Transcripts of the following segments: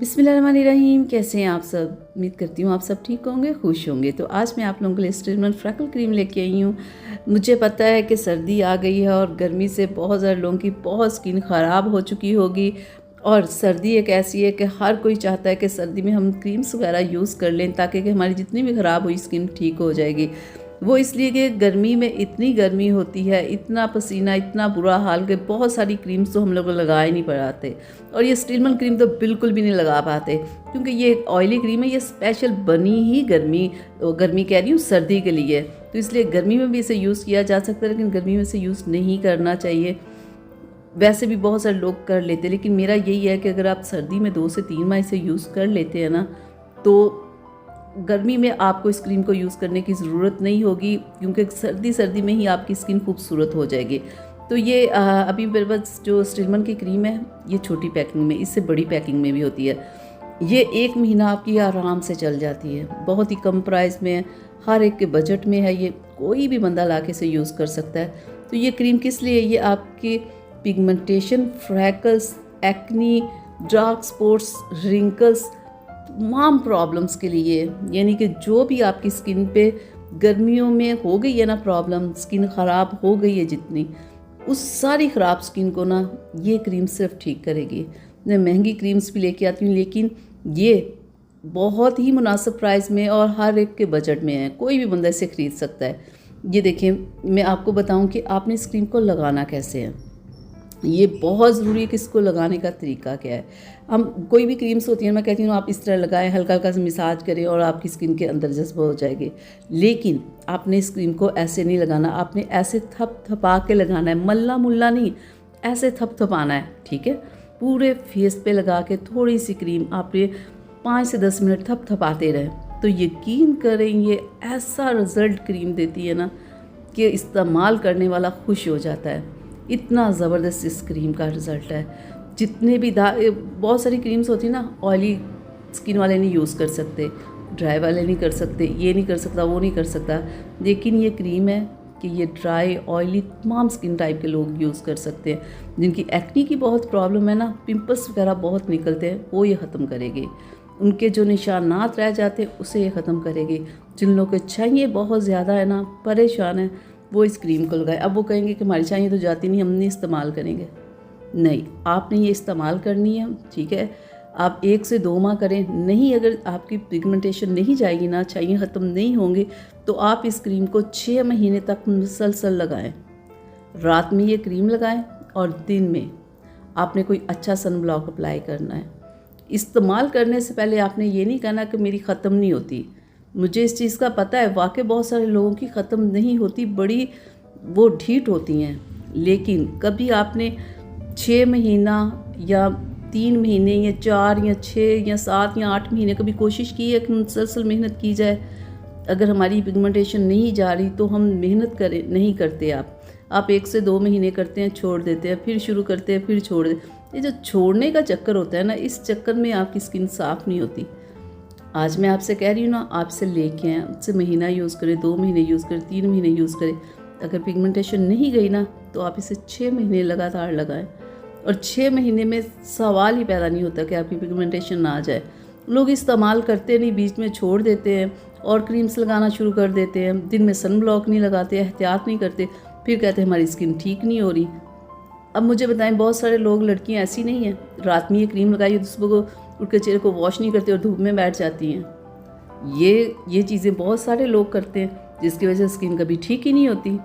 बिस्मिल्लाहिर्रहमानिर्रहीम। कैसे हैं आप सब? उम्मीद करती हूँ आप सब ठीक होंगे, खुश होंगे। तो आज मैं आप लोगों के लिए स्ट्रीटमेंट फ्रैकल क्रीम लेके आई हूँ। मुझे पता है कि सर्दी आ गई है और गर्मी से बहुत ज़्यादा लोगों की बहुत स्किन ख़राब हो चुकी होगी। और सर्दी एक ऐसी है कि हर कोई चाहता है कि सर्दी में हम क्रीम्स वगैरह यूज़ कर लें ताकि कि हमारी जितनी भी ख़राब हुई स्किन ठीक हो जाएगी। वो इसलिए कि गर्मी में इतनी गर्मी होती है, इतना पसीना, इतना बुरा हाल कि बहुत सारी क्रीम्स तो हम लोग लगा ही नहीं पाते। और ये स्टीलमन क्रीम तो बिल्कुल भी नहीं लगा पाते क्योंकि ये ऑयली क्रीम है। ये स्पेशल बनी ही गर्मी कह रही हूँ, सर्दी के लिए। तो इसलिए गर्मी में भी इसे यूज़ किया जा सकता है, लेकिन गर्मी में इसे यूज़ नहीं करना चाहिए। वैसे भी बहुत सारे लोग कर लेते हैं, लेकिन मेरा यही है कि अगर आप सर्दी में 2 से 3 माह इसे यूज़ कर लेते हैं ना, तो गर्मी में आपको इस क्रीम को यूज़ करने की ज़रूरत नहीं होगी, क्योंकि सर्दी में ही आपकी स्किन खूबसूरत हो जाएगी। तो ये अभी मेरे पास जो स्टीलमन की क्रीम है, ये छोटी पैकिंग में, इससे बड़ी पैकिंग में भी होती है। ये 1 महीना आपकी आराम से चल जाती है, बहुत ही कम प्राइस में है, हर एक के बजट में है। ये कोई भी बंदा ला के इसे यूज़ कर सकता है। तो ये क्रीम किस लिए? ये आपकी pigmentation, freckles, acne, dark spots, wrinkles, तमाम प्रॉब्लम्स के लिए, यानी कि जो भी आपकी स्किन पे गर्मियों में हो गई है ना प्रॉब्लम, स्किन ख़राब हो गई है जितनी, उस सारी ख़राब स्किन को ना ये क्रीम सिर्फ ठीक करेगी। मैं महंगी क्रीम्स भी लेके आती हूँ, लेकिन ये बहुत ही मुनासिब प्राइस में और हर एक के बजट में है, कोई भी बंदा इसे ख़रीद सकता है। ये देखिए, मैं आपको बताऊँ कि आपने इस क्रीम को लगाना कैसे है। ये बहुत ज़रूरी है कि इसको लगाने का तरीका क्या है। हम कोई भी क्रीम्स होती हैं, मैं कहती हूँ आप इस तरह लगाएं, हल्का हल्का सा मसाज करें और आपकी स्किन के अंदर जज्बा हो जाएगी। लेकिन आपने इस क्रीम को ऐसे नहीं लगाना, आपने ऐसे थपथपा के लगाना है, मल्ला मुल्ला नहीं, ऐसे थपथपाना है, ठीक है। पूरे फेस पे लगा के थोड़ी सी क्रीम आपने 5 से 10 मिनट थपथपाते रहें, तो यकीन करें ये ऐसा रिज़ल्ट क्रीम देती है ना कि इस्तेमाल करने वाला खुश हो जाता है। इतना ज़बरदस्त इस क्रीम का रिज़ल्ट है। जितने भी बहुत सारी क्रीम्स होती है ना, ऑयली स्किन वाले नहीं यूज़ कर सकते, ड्राई वाले नहीं कर सकते, ये नहीं कर सकता, वो नहीं कर सकता। लेकिन ये क्रीम है कि ये ड्राई, ऑयली, तमाम स्किन टाइप के लोग यूज़ कर सकते हैं। जिनकी एक्नी की बहुत प्रॉब्लम है ना, पिंपल्स वगैरह बहुत निकलते हैं, वो ये ख़त्म करेगी। उनके जो निशानात रह जाते हैं उसे ये ख़त्म करेगी। जिन लोगों के चाहिए बहुत ज़्यादा है ना, परेशान है, वो इस क्रीम को लगाए। अब वो कहेंगे कि हमारी चाहिए तो जाती नहीं, हम नहीं इस्तेमाल करेंगे। नहीं, आपने ये इस्तेमाल करनी है, ठीक है। आप 1 से 2 माह करें, नहीं अगर आपकी पिगमेंटेशन नहीं जाएगी ना, चाहिए ख़त्म नहीं होंगे, तो आप इस क्रीम को 6 महीने तक मुसलसल लगाएं। रात में ये क्रीम लगाएं और दिन में आपने कोई अच्छा सन ब्लॉक अप्लाई करना है। इस्तेमाल करने से पहले आपने ये नहीं कहना कि मेरी ख़त्म नहीं होती। मुझे इस चीज़ का पता है, वाकई बहुत सारे लोगों की ख़त्म नहीं होती, बड़ी वो ढीठ होती हैं। लेकिन कभी आपने 6 महीना या 3 महीने या 4 या 6 या 7 या 8 महीने कभी कोशिश की है कि मुसलसल मेहनत की जाए? अगर हमारी पिगमेंटेशन नहीं जा रही तो हम मेहनत करें, नहीं करते। आप 1 से 2 महीने करते हैं, छोड़ देते हैं, फिर शुरू करते हैं, फिर छोड़ देते। ये जो छोड़ने का चक्कर होता है ना, इस चक्कर में आपकी स्किन साफ़ नहीं होती। आज मैं आपसे कह रही हूँ ना, आपसे लेके आएँ, आपसे महीना यूज़ करें, 2 महीने यूज़ करें, 3 महीने यूज़ करें। अगर पिगमेंटेशन नहीं गई ना, तो आप इसे 6 महीने लगातार लगाएं। और 6 महीने में सवाल ही पैदा नहीं होता कि आपकी पिगमेंटेशन ना आ जाए। लोग इस्तेमाल करते नहीं, बीच में छोड़ देते हैं और क्रीम्स लगाना शुरू कर देते हैं। दिन में सन ब्लॉक नहीं लगाते, एहतियात नहीं करते, फिर कहते हैं हमारी स्किन ठीक नहीं हो रही। अब मुझे बताएं, बहुत सारे लोग, लड़कियाँ ऐसी नहीं हैं, रात में ये क्रीम लगाई तो सुबह को उठ के चेहरे को वॉश नहीं करते और धूप में बैठ जाती हैं। ये चीज़ें बहुत सारे लोग करते हैं, जिसकी वजह से स्किन कभी ठीक ही नहीं होती।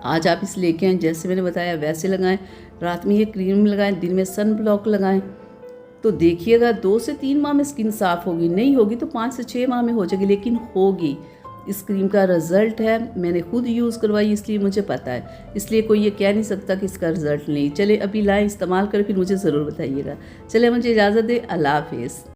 आज आप इस लेके आएँ, जैसे मैंने बताया वैसे लगाएं। रात में ये क्रीम लगाएं, दिन में सन ब्लॉक लगाएं, तो देखिएगा 2 से 3 माह में स्किन साफ़ होगी। नहीं होगी तो 5 से 6 माह में हो जाएगी, लेकिन होगी। इस क्रीम का रिज़ल्ट है, मैंने खुद यूज़ करवाई इसलिए मुझे पता है। इसलिए कोई ये कह नहीं सकता कि इसका रिज़ल्ट नहीं। चले अभी लाएँ, इस्तेमाल करें, फिर मुझे ज़रूर बताइएगा। चले मुझे इजाज़त दें, अल्लाह हाफ़िज़।